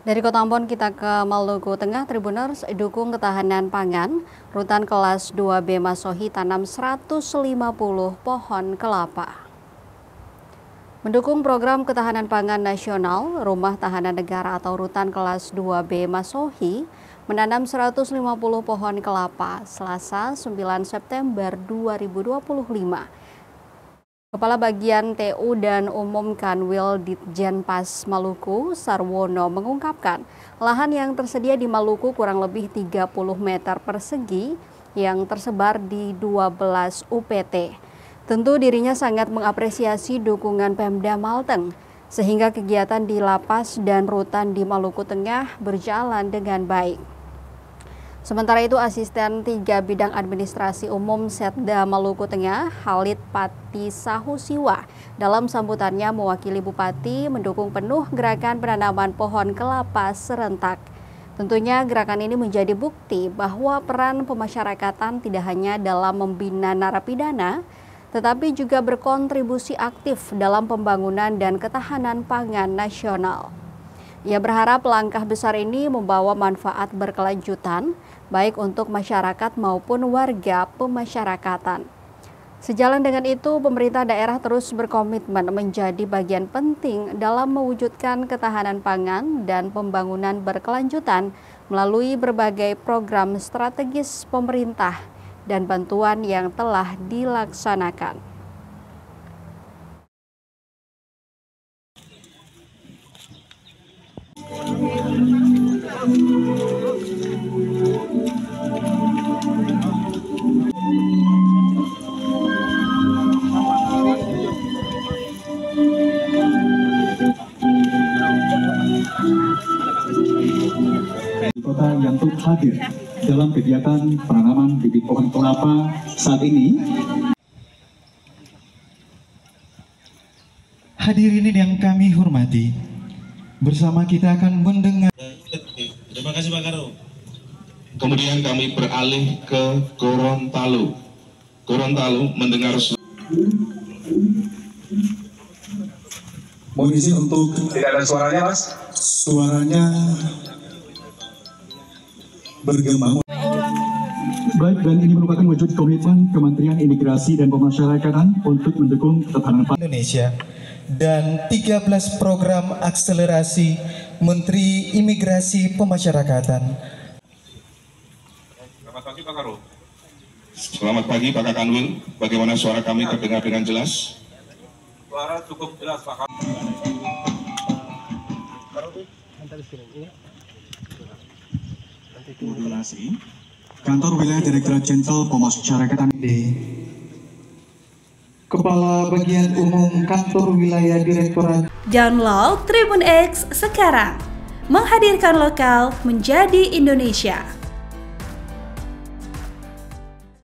Dari Kota Ambon kita ke Maluku Tengah, Tribuners dukung ketahanan pangan. Rutan kelas 2B Masohi tanam 150 pohon kelapa. Mendukung program ketahanan pangan nasional, Rumah Tahanan Negara atau Rutan kelas 2B Masohi menanam 150 pohon kelapa Selasa 9 September 2025. Kepala Bagian TU dan Umum Kanwil Ditjenpas Maluku, Sarwono, mengungkapkan lahan yang tersedia di Maluku kurang lebih 30 meter persegi yang tersebar di 12 UPT. Tentu dirinya sangat mengapresiasi dukungan Pemda Malteng, sehingga kegiatan di lapas dan rutan di Maluku Tengah berjalan dengan baik. Sementara itu, Asisten 3 Bidang Administrasi Umum Setda Maluku Tengah, Halid Pati Sahusiwa, dalam sambutannya mewakili Bupati mendukung penuh gerakan penanaman pohon kelapa serentak. Tentunya gerakan ini menjadi bukti bahwa peran pemasyarakatan tidak hanya dalam membina narapidana, tetapi juga berkontribusi aktif dalam pembangunan dan ketahanan pangan nasional. Ia berharap langkah besar ini membawa manfaat berkelanjutan, baik untuk masyarakat maupun warga pemasyarakatan. Sejalan dengan itu, pemerintah daerah terus berkomitmen menjadi bagian penting dalam mewujudkan ketahanan pangan dan pembangunan berkelanjutan melalui berbagai program strategis pemerintah dan bantuan yang telah dilaksanakan. Kota yang turut hadir dalam kegiatan penanaman bibit pohon kelapa saat ini. Hadirin yang kami hormati, bersama kita akan mendengar. Terima kasih Pak Karo. Kemudian kami beralih ke Gorontalo. Gorontalo mendengar Mohon izin untuk tidak ada suaranya, Mas. Suaranya bergema. Baik, dan ini merupakan wujud komitmen Kementerian Imigrasi dan Pemasyarakatan untuk mendukung ketahanan pangan Indonesia dan 13 program akselerasi Menteri Imigrasi Pemasyarakatan. Selamat pagi Pak Karo. Selamat pagi Pak Kanwil. Bagaimana suara kami terdengar dengan jelas? Suara cukup jelas, Pak Karo. Koordinasi Kantor Wilayah Direktorat Jenderal Pemasyarakatan Kepala Bagian Umum Kantor Wilayah Direktorat. Download Tribun X sekarang, menghadirkan lokal menjadi Indonesia.